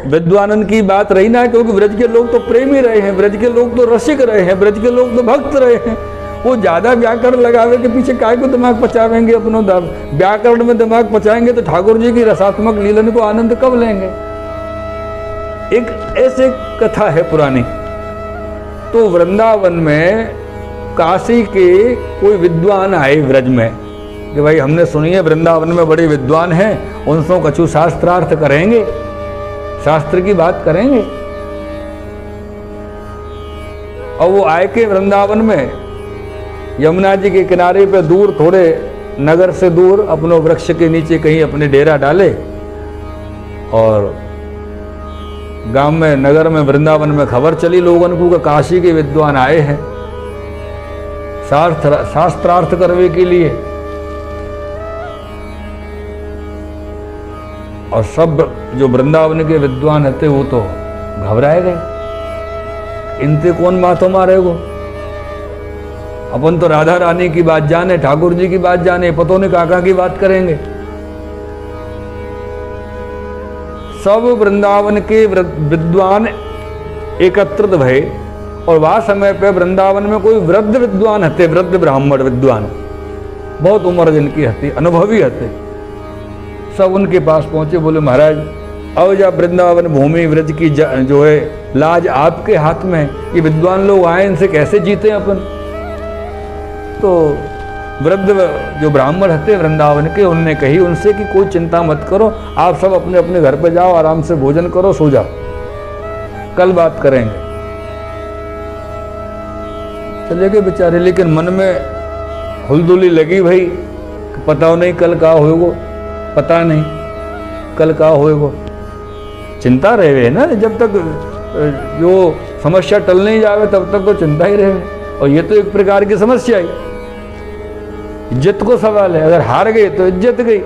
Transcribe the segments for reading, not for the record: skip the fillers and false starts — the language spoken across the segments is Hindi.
विद्वानन की बात रही ना, क्योंकि ब्रज के लोग तो प्रेमी रहे हैं, ब्रज के लोग तो रसिक रहे हैं, ब्रज के लोग तो भक्त रहे हैं। वो ज्यादा व्याकरण लगावे के पीछे काय को दिमाग पचावेंगे अपनो व्याकरण में दिमाग पचाएंगे तो ठाकुर जी की रसात्मक लीलन को आनंद कब लेंगे। एक ऐसे कथा है पुरानी। तो वृंदावन में काशी के कोई विद्वान आए ब्रज में कि भाई हमने सुनी है वृंदावन में बड़े विद्वान हैं, उनसे कछु शास्त्रार्थ करेंगे, शास्त्र की बात करेंगे। और वो आए के वृंदावन में यमुना जी के किनारे पे दूर, थोड़े नगर से दूर, अपनो वृक्ष के नीचे कहीं अपने डेरा डाले। और गांव में, नगर में, वृंदावन में खबर चली लोगों को कि काशी के विद्वान आए हैं शास्त्रार्थ करने के लिए। और सब जो वृंदावन के विद्वान थे वो तो घबराए गए, इनसे कौन माथो मारेगो। अपन तो राधा रानी की बात जाने, ठाकुर जी की बात जाने, पतो नहीं काका की बात करेंगे। सब वृंदावन के विद्वान एकत्रित भये। और वह समय पे वृंदावन में कोई वृद्ध विद्वान हते, वृद्ध ब्राह्मण विद्वान, बहुत उम्र जिनकी हती, अनुभवी हते। सब उनके पास पहुंचे, बोले महाराज अब जब वृंदावन भूमि व्रज की जो है लाज आपके हाथ में, ये विद्वान लोग आए, इनसे कैसे जीते अपन। तो वृद्ध जो ब्राह्मण हते वृंदावन के, उनने कही उनसे कि कोई चिंता मत करो, आप सब अपने अपने घर पे जाओ, आराम से भोजन करो, सो जाओ, कल बात करेंगे। चले गए बेचारे, लेकिन मन में हुलदुली लगी भाई, पता नहीं कल का होएगो, पता नहीं कल का होएगो। चिंता रहे ना, जब तक जो समस्या टल नहीं जावे तब तक तो चिंता ही रहे। और ये तो एक प्रकार की समस्या है, इज्जत को सवाल है। अगर हार गए तो इज्जत गई,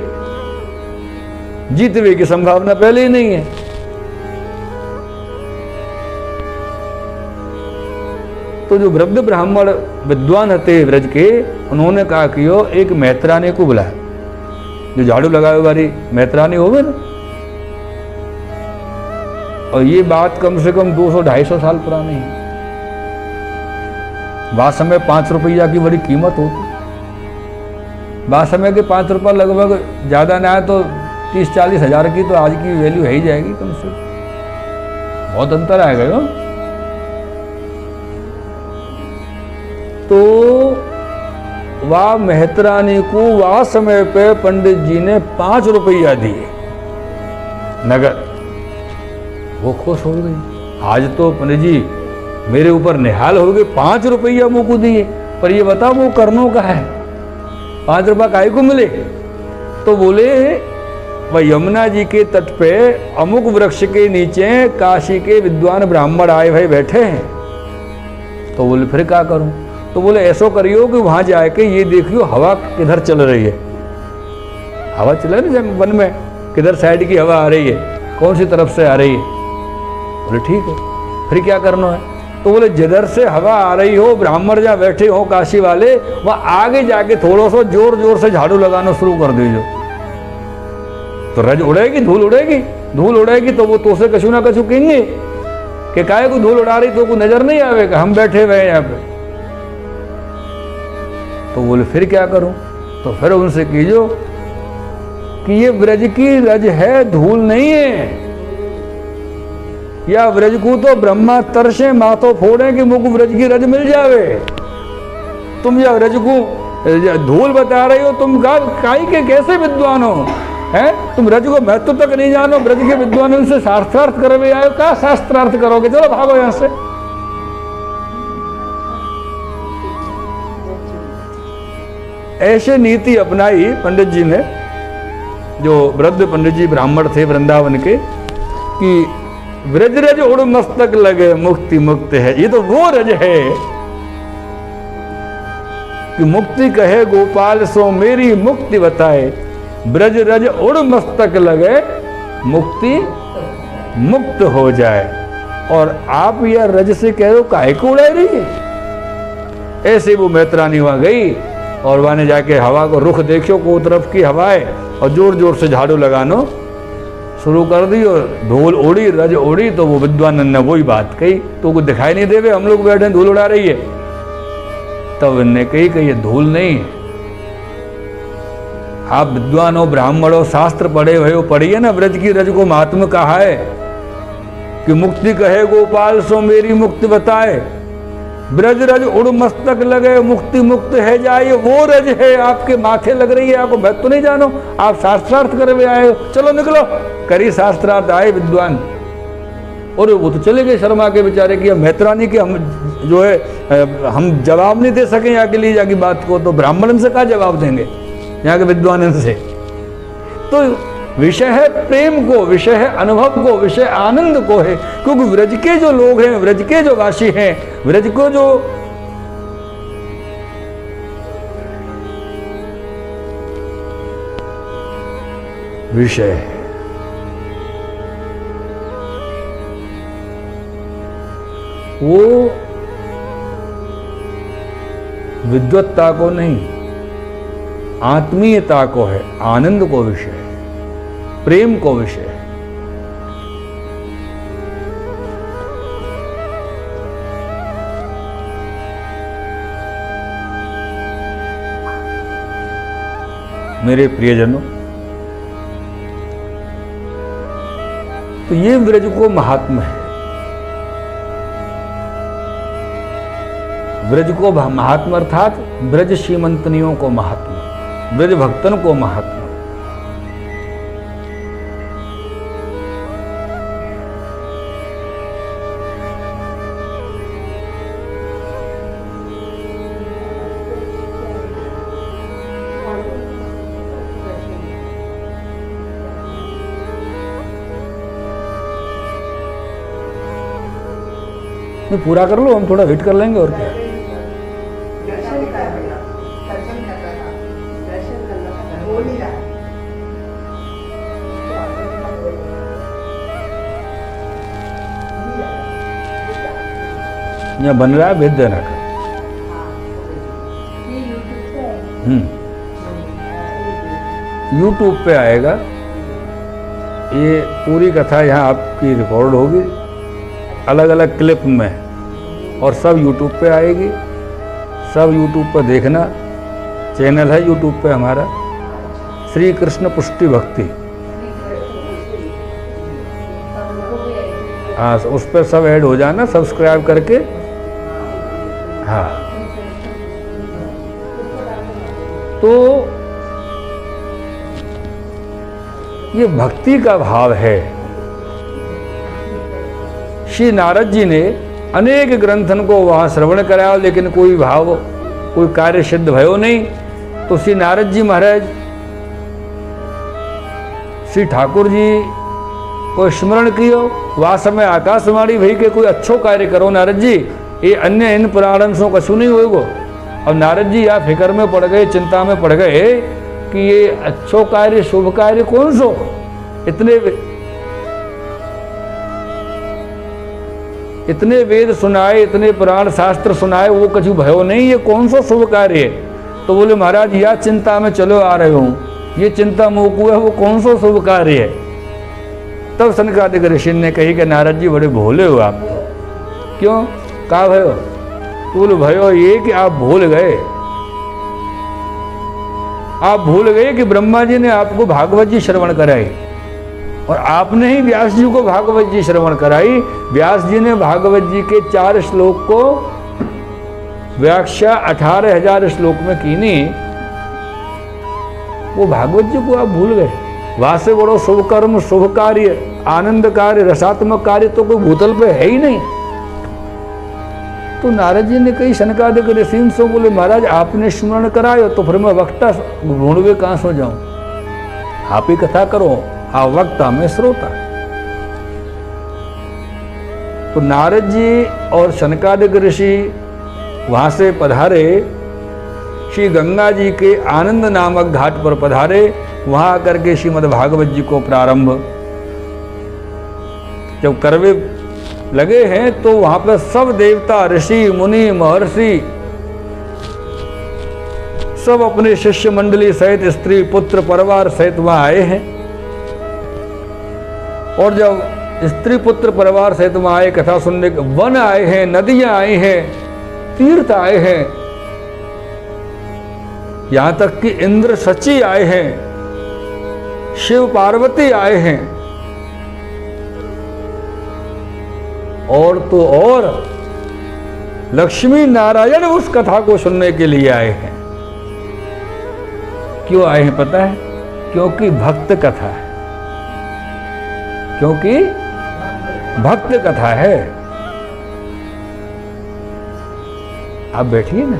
जीतने की संभावना पहले ही नहीं है। तो जो वृद्ध ब्राह्मण विद्वान थे व्रज के, उन्होंने कहा कि यो एक मैत्रानी को बुलाया, जो झाड़ू लगाए वाली मैत्रानी होवे ना। और ये बात कम से कम 200-250 साल पुरानी है। वह समय 5 रुपया की बड़ी कीमत होती। वह समय के 5 रुपया लगभग ज्यादा ना है तो 30-40 हजार की तो आज की वैल्यू है ही जाएगी कम से कम। बहुत अंतर आ गया। तो वह मेहतरानी को वह समय पे पंडित जी ने 5 रुपया दिए नगद। वो खुश हो गई। आज तो पंडित जी मेरे ऊपर निहाल हो गए, 5 रुपया मुझको दिए। पर ये बता वो करनों का है, 5 रुपया काहे को मिले। तो बोले वह यमुना जी के तट पे अमुक वृक्ष के नीचे काशी के विद्वान ब्राह्मण आए भाई बैठे हैं। तो बोले फिर क्या करूं। तो बोले ऐसा करियो कि वहां जाके ये देखियो हवा किधर चल रही है। हवा चल रही है वन में, किधर साइड की हवा आ रही है, कौन सी तरफ से आ रही है। बोले ठीक है, फिर क्या करना है। तो बोले जिधर से हवा आ रही हो, ब्राह्मण जहाँ बैठे हो काशी वाले, वहां आगे जाके थोड़ा सा जोर जोर से झाड़ू लगाना शुरू कर दीजिए। तो रज उड़ेगी, धूल उड़ेगी। धूल उड़ेगी तो वो तो से कछु ना कछु कहेंगे कि काहे को धूल उड़ा रही, तो को नजर नहीं आवेगा हम बैठे हुए हैं यहाँ पे। तो बोले फिर क्या करूं। तो फिर उनसे कीजिए कि ये ब्रज की रज है, धूल नहीं है। या ब्रज को तो ब्रह्मा तरसे माथो फोड़े कि मुझको ब्रज की रज मिल जावे। तुम या रज को धूल बता रही हो, तुम काई के कैसे विद्वान हो हैं। तुम रज को महत्व तक नहीं जानो। ब्रज के विद्वानों से शास्त्रार्थ करवे आयो, क्या शास्त्रार्थ करोगे, चलो भागो यहां से। ऐसे नीति अपनाई पंडित जी ने, जो वृद्ध पंडित जी ब्राह्मण थे वृंदावन के, कि व्रज रज उड़ मस्तक लगे मुक्ति मुक्त है। ये तो वो रज है कि मुक्ति कहे गोपाल सो मेरी मुक्ति बताए। ब्रज रज उड़ मस्तक लगे मुक्ति मुक्त हो जाए। और आप यह रज से कह रहे हो काहे को उड़ा रही है। ऐसे वो मैत्रानी वहां गई और वहां ने जाके हवा को रुख देखो को तरफ की हवा है और जोर जोर से झाड़ू लगानो शुरू कर दी और धूल उड़ी, रज उड़ी, तो वो विद्वान ने वही बात कही, तो कुछ दिखाई नहीं देवे, हम लोग बैठे धूल उड़ा रही है। तब इनने कही कि ये धूल नहीं है, आप विद्वान हो, ब्राह्मण हो, शास्त्र पढ़े हुए हो, पढ़िए ना व्रज की रज को महात्मा कहा है कि मुक्ति कहे गोपाल सो मेरी मुक्ति बताए, ब्रज रज उड़ मस्तक लगे मुक्ति मुक्त है जाए, वो रज है आपके माथे लग रही है, आपको मैं तो नहीं जानो, आप शास्त्रार्थ कर आए हो, चलो निकलो। करी शास्त्रार्थ, आए विद्वान और वो तो चले गए शर्मा के बेचारे की, मैत्रानी के हम जो है हम जवाब नहीं दे सके यहाँ के लिए जाके बात को, तो ब्राह्मण से क्या जवाब देंगे यहाँ के विद्वान से। तो विषय है प्रेम को, विषय है अनुभव को, विषय आनंद को है, क्योंकि व्रज के जो लोग हैं, व्रज के जो वासी हैं, व्रज को जो विषय है वो विद्वत्ता को नहीं, आत्मीयता को है, आनंद को विषय है, प्रेम को विषय है। मेरे प्रियजनों, तो ये व्रज को महात्मा है, व्रज को महात्मा अर्थात ब्रज श्रीमंतनियों को महात्मा, ब्रज भक्तन को महात्मा। पूरा कर लो, हम थोड़ा वेट कर लेंगे और क्या। यहाँ बन रहा है, भेज देना का। YouTube पे आएगा, ये पूरी कथा यहाँ आपकी रिकॉर्ड होगी अलग अलग क्लिप में, और सब YouTube पे आएगी, सब YouTube पर देखना। चैनल है YouTube पे हमारा श्री कृष्ण पुष्टि भक्ति, हाँ उस पर सब ऐड हो जाना सब्सक्राइब करके। हाँ तो ये भक्ति का भाव है। श्री नारद जी ने अनेक ग्रंथन को वहाँ श्रवण कराया, लेकिन कोई भाव, कोई कार्य सिद्ध भयो नहीं। तो श्री नारद जी महाराज श्री ठाकुर जी को स्मरण कियो, वह समय आकाशवाणी भई के कोई अच्छो कार्य करो नारद जी, ये अन्य इन पुराणन सो कछु नहीं होएगो। अब नारद जी या फिक्र में पड़ गए, चिंता में पड़ गए कि ये अच्छो कार्य, शुभ कार्य कौन सो, इतने वेद सुनाए, इतने पुराण शास्त्र सुनाए, वो कछु भयो नहीं, ये कौन सा शुभ कार्य है। तो बोले महाराज या चिंता में चलो आ रहे हूँ, ये चिंता मोकू है, वो कौन सा शुभ कार्य है। तब सनकादिक ऋषि ने कही कि नारद जी बड़े भोले हो आप तो। क्यों, का भयो? तो बोले भयो ये कि आप भूल गए, आप भूल गए कि ब्रह्मा जी ने आपको भागवत जी श्रवण कराई, और आपने ही व्यास जी को भागवत जी श्रवण कराई। व्यास जी ने भागवत जी के 4 श्लोक को व्याख्या 18,000 श्लोक में कीनी, वो भागवत जी को आप भूल गए। वहां से बड़ो शुभ कर्म, शुभ कार्य, आनंद कार्य, रसात्मक कार्य तो कोई भूतल पे है ही नहीं। तो नारद जी ने कही सनकादिक ऋषि से, बोले महाराज आपने स्मरण करायो, तो फिर मैं वक्ता ढूंढवे कहाँ सो जाऊं, आप ही कथा करो, आप वक्ता में श्रोता। तो नारद जी और सनकादिक ऋषि वहां से पधारे, श्री गंगा जी के आनंद नामक घाट पर पधारे। वहां आकर के श्रीमद् भागवत जी को प्रारंभ जब करवे लगे हैं, तो वहां पर सब देवता, ऋषि, मुनि, महर्षि सब अपने शिष्य मंडली सहित, स्त्री पुत्र परिवार सहित वहां आए हैं। और जब स्त्री पुत्र परिवार सहित वहां आए कथा सुनने, वन आए हैं, नदियां आई हैं, तीर्थ आए हैं, यहां तक कि इंद्र शची आए हैं, शिव पार्वती आए हैं, और तो और लक्ष्मी नारायण उस कथा को सुनने के लिए आए हैं। क्यों आए हैं पता है? क्योंकि भक्त कथा है, क्योंकि भक्त कथा है। आप बैठिए ना।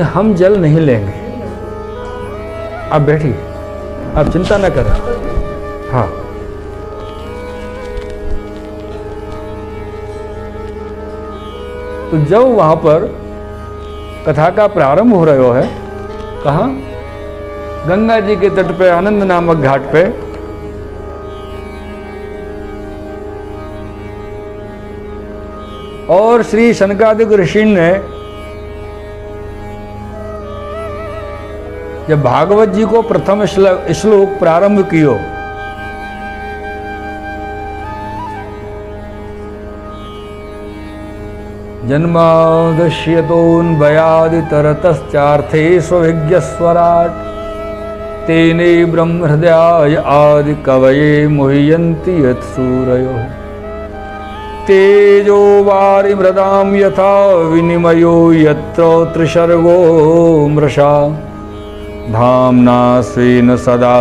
हम जल नहीं लेंगे, आप बैठिए, आप चिंता न करें। हाँ, तो जब वहां पर कथा का प्रारंभ हो रहा है, कहाँ? गंगा जी के तट पे, आनंद नामक घाट पे, और श्री शनकादिक ऋषि ने जब भागवत जी को प्रथम श्लोक प्रारंभ कियो, जन्मादश्यतोऽन्वयादितरतश्चार्थे स्वविज्ञस्वराट् तेने ब्रह्म हृदयाय आदि कवये मुह्यन्ति यत्सूरयो तेजो वारिमृदां यथा विनिमयो यत्र त्रिसर्गो मृषा धाम्ना स्वेन सदा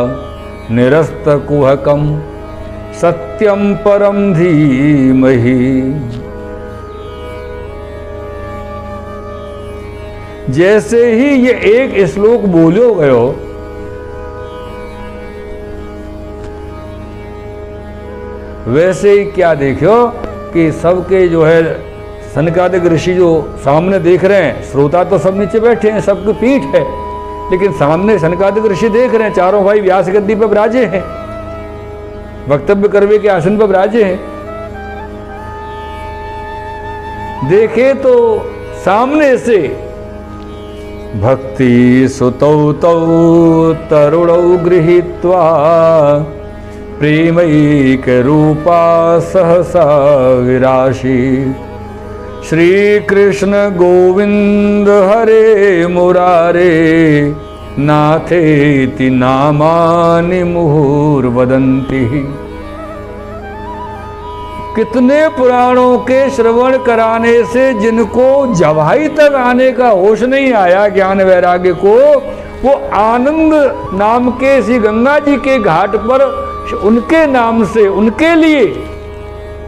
निरस्तकुहकं सत्यं परं धीमहि। जैसे ही ये एक श्लोक बोलो गयो, वैसे ही क्या देखो कि सबके जो है सनकादिक ऋषि जो सामने देख रहे हैं, श्रोता तो सब नीचे बैठे हैं, सबकी पीठ है, लेकिन सामने सनकादिक ऋषि देख रहे हैं, चारों भाई व्यास गद्दी पर विराजे हैं, वक्तव्य करवे के आसन पर विराजे हैं। देखे तो सामने से भक्ति सुतौ तौ तरुणौ गृहीत्वा प्रेमैक रूपा सहसा विराशी श्री कृष्ण गोविंद हरे मुरारे नाथेति नामानि मुहुर्वदन्ति। कितने पुराणों के श्रवण कराने से जिनको जवाई तक आने का होश नहीं आया, ज्ञान वैराग्य को, वो आनंद नाम के श्री गंगा जी के घाट पर उनके नाम से, उनके लिए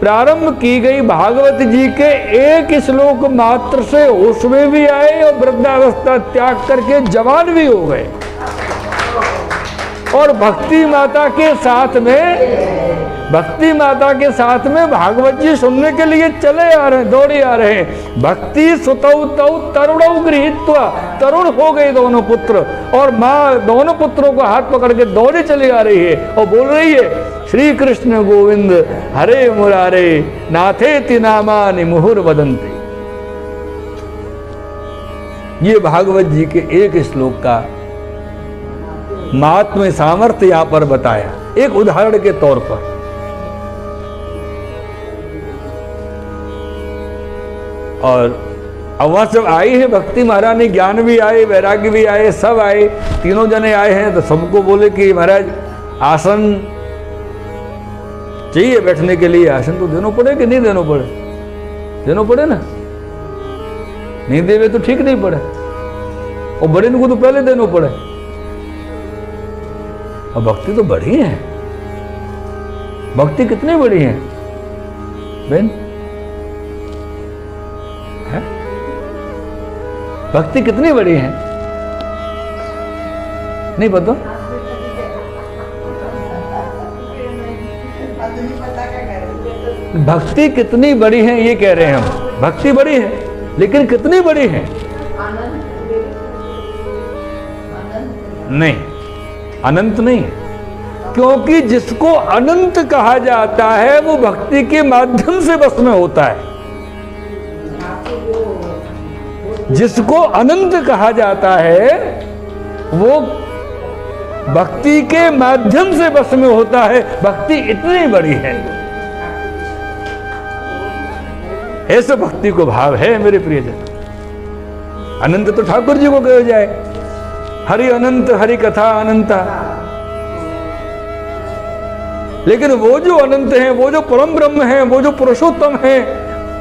प्रारंभ की गई भागवत जी के एक श्लोक मात्र से होश में भी आए और वृद्धावस्था त्याग करके जवान भी हो गए, और भक्ति माता के साथ में भागवत जी सुनने के लिए चले आ रहे हैं, दौड़े आ रहे हैं। भक्ति सुतौ तौ तरुणौ गृहीत्वा, तरुण हो गए दोनों पुत्र, और माँ दोनों पुत्रों को हाथ पकड़ के दौड़े चली आ रही है और बोल रही है श्री कृष्ण गोविंद हरे मुरारे नाथेति नामानि मुहुर्वदन्ति। ये भागवत जी के एक श्लोक का महात्म्य सामर्थ्य यहां पर बताया, एक उदाहरण के तौर पर। और अब वहां सब आई है भक्ति महारानी, ज्ञान भी आए, वैराग्य भी आए, सब आए, तीनों जने आए हैं। तो सबको बोले कि महाराज आसन चाहिए बैठने के लिए, आसन तो देना पड़े कि नहीं देना पड़े? देना पड़े ना, नहीं देवे तो ठीक नहीं पड़े, और बड़े को तो पहले देना पड़े। और भक्ति तो बड़ी है, भक्ति कितनी बड़ी है बहन, है? भक्ति कितनी बड़ी है नहीं पता? भक्ति कितनी बड़ी है ये कह रहे हैं हम। भक्ति बड़ी है, लेकिन कितनी बड़ी है? नहीं, अनंत नहीं है। क्योंकि जिसको अनंत कहा जाता है वो भक्ति के माध्यम से बस में होता है। जिसको अनंत कहा जाता है वो भक्ति के माध्यम से बस में होता है। भक्ति इतनी बड़ी है, ऐसे भक्ति को भाव है मेरे प्रियजन। अनंत तो ठाकुर जी को कहा जाए, हरि अनंत हरि कथा अनंता। लेकिन वो जो अनंत है, वो जो परम ब्रह्म है, वो जो पुरुषोत्तम है,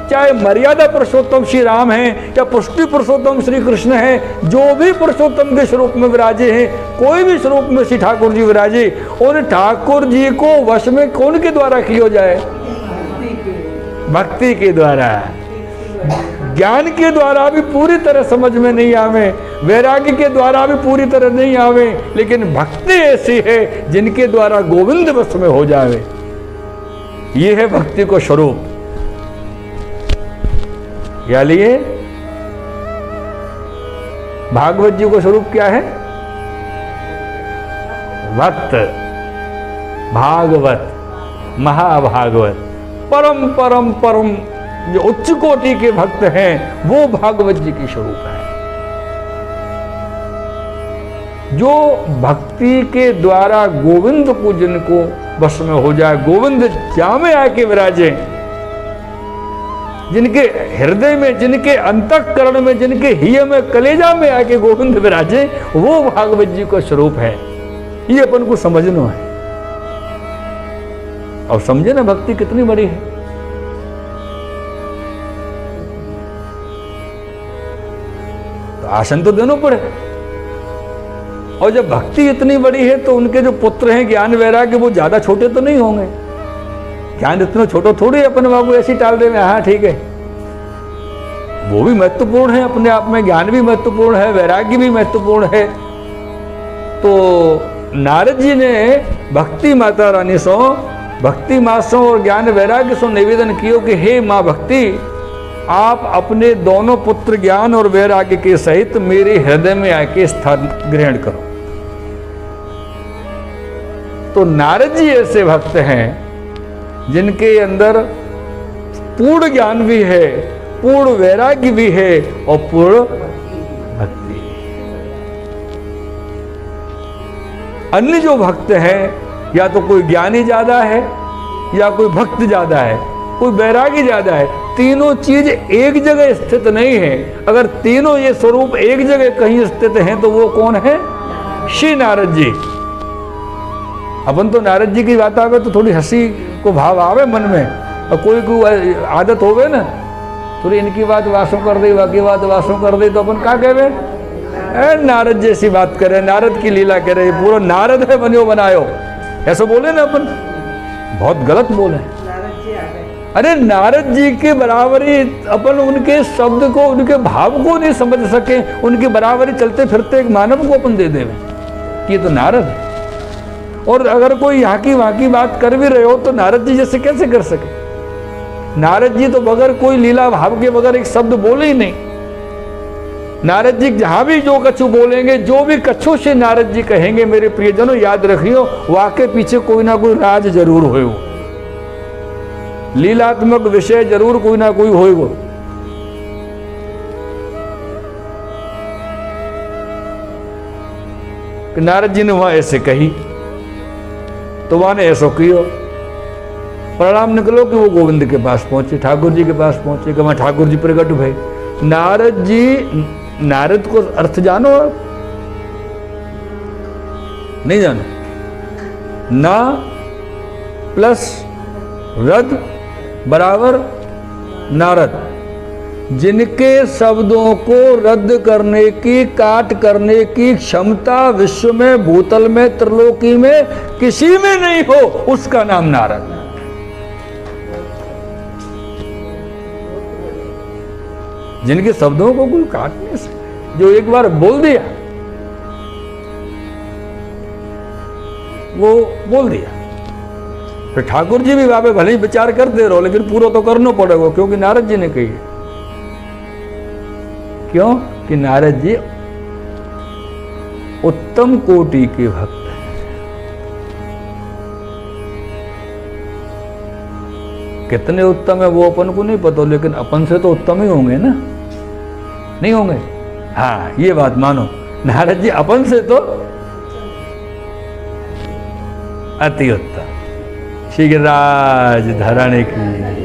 चाहे मर्यादा पुरुषोत्तम श्री राम है या पुष्टि पुरुषोत्तम श्री कृष्ण है, जो भी पुरुषोत्तम के स्वरूप में विराजे हैं, कोई भी स्वरूप में श्री ठाकुर जी विराजे, और ठाकुर जी को वश में कौन के द्वारा किया जाए? भक्ति के द्वारा। ज्ञान के द्वारा भी पूरी तरह समझ में नहीं आवे, वैराग्य के द्वारा भी पूरी तरह नहीं आवे, लेकिन भक्ति ऐसी है जिनके द्वारा गोविंद वश में हो जावे। ये है भक्ति को स्वरूप। या लिए भागवत जी को स्वरूप क्या है? वत, भागवत, महाभागवत, परम परम परम जो उच्च कोटि के भक्त हैं वो भागवत जी की स्वरूप है। जो भक्ति के द्वारा गोविंद को जिनको बस में हो जाए, गोविंद जामे आके विराजे, जिनके हृदय में, जिनके अंतःकरण में, जिनके हिय में, कलेजा में आके गोविंद विराजे, वो भागवत जी का स्वरूप है। ये अपन को समझना है। और समझे ना भक्ति कितनी बड़ी है। तो आसन तो देना पड़े। और जब भक्ति इतनी बड़ी है तो उनके जो पुत्र हैं ज्ञान वैराग्य, वो ज्यादा छोटे तो नहीं होंगे। ज्ञान इतना छोटा थोड़ी अपन बाबू ऐसी टाल दे में, हाँ ठीक है। वो भी महत्वपूर्ण है अपने आप में, ज्ञान भी महत्वपूर्ण है, वैराग्य भी महत्वपूर्ण है। तो नारद जी ने भक्ति माता रानी सो, भक्ति मासों और ज्ञान वैराग्य सो निवेदन कियो कि हे माँ भक्ति, आप अपने दोनों पुत्र ज्ञान और वैराग्य के सहित मेरे हृदय में आके स्थान ग्रहण करो। तो नारद जी ऐसे भक्त हैं जिनके अंदर पूर्ण ज्ञान भी है, पूर्ण वैराग्य भी है और पूर्ण भक्ति। अन्य जो भक्त हैं, या तो कोई ज्ञानी ज्यादा है, या कोई भक्त ज्यादा है, कोई वैरागी ज्यादा है। तीनों चीज एक जगह स्थित नहीं है। अगर तीनों ये स्वरूप एक जगह कहीं स्थित हैं तो वो कौन है? श्री नारद जी। अपन तो नारद जी की बात आवे तो थोड़ी हंसी को भाव आवे मन में, और कोई आदत होवे ना, थोड़ी इनकी बात वासों कर दे, बाकी बात वासों कर दे, तो अपन क्या कहे? नारद जैसी बात करे, नारद की लीला करे, पूरा नारद है बनो बनायो, ऐसा बोले ना अपन। बहुत गलत बोले। अरे नारद जी के बराबरी अपन उनके शब्द को, उनके भाव को नहीं समझ सके, उनकी बराबरी चलते फिरते एक मानव को अपन दे देवे कि ये तो नारद है। और अगर कोई यहाँ की वहाँ की बात कर भी रहे हो तो नारद जी जैसे कैसे कर सके? नारद जी तो बगैर कोई लीला भाव के बगैर एक शब्द बोले ही नहीं। नारद जी जहां भी जो कछु बोलेंगे, जो भी कछु से नारद जी कहेंगे, मेरे प्रियजनों याद रखियो, वाके पीछे कोई ना कोई राज जरूर हो, लीलात्मक विषय जरूर कोई ना कोई होएगा। नारद जी ने वहां ऐसे कही तो वहां ने ऐसा किया। परिणाम निकलो कि वो गोविंद के पास पहुंचे, ठाकुर जी के पास पहुंचे, कि वहां ठाकुर जी प्रकट भय। नारद जी, नारद को अर्थ जानो आप? नहीं जानो? ना प्लस रद बराबर नारद। जिनके शब्दों को रद्द करने की, काट करने की क्षमता विश्व में, भूतल में, त्रिलोकी में किसी में नहीं हो, उसका नाम नारद। जिनके शब्दों को कोई काटने से, जो एक बार बोल दिया वो बोल दिया। फिर ठाकुर जी भी वापे भले ही विचार करते रहो, लेकिन पूरा तो करना पड़ेगा, क्योंकि नारद जी ने कही। क्यों? कि नारद जी उत्तम कोटि के भक्त हैं। कितने उत्तम है वो अपन को नहीं पता, लेकिन अपन से तो उत्तम ही होंगे ना, नहीं होंगे? हाँ, ये बात मानो नारद जी अपन से तो अति उत्तम। श्री गिरिराज धरण की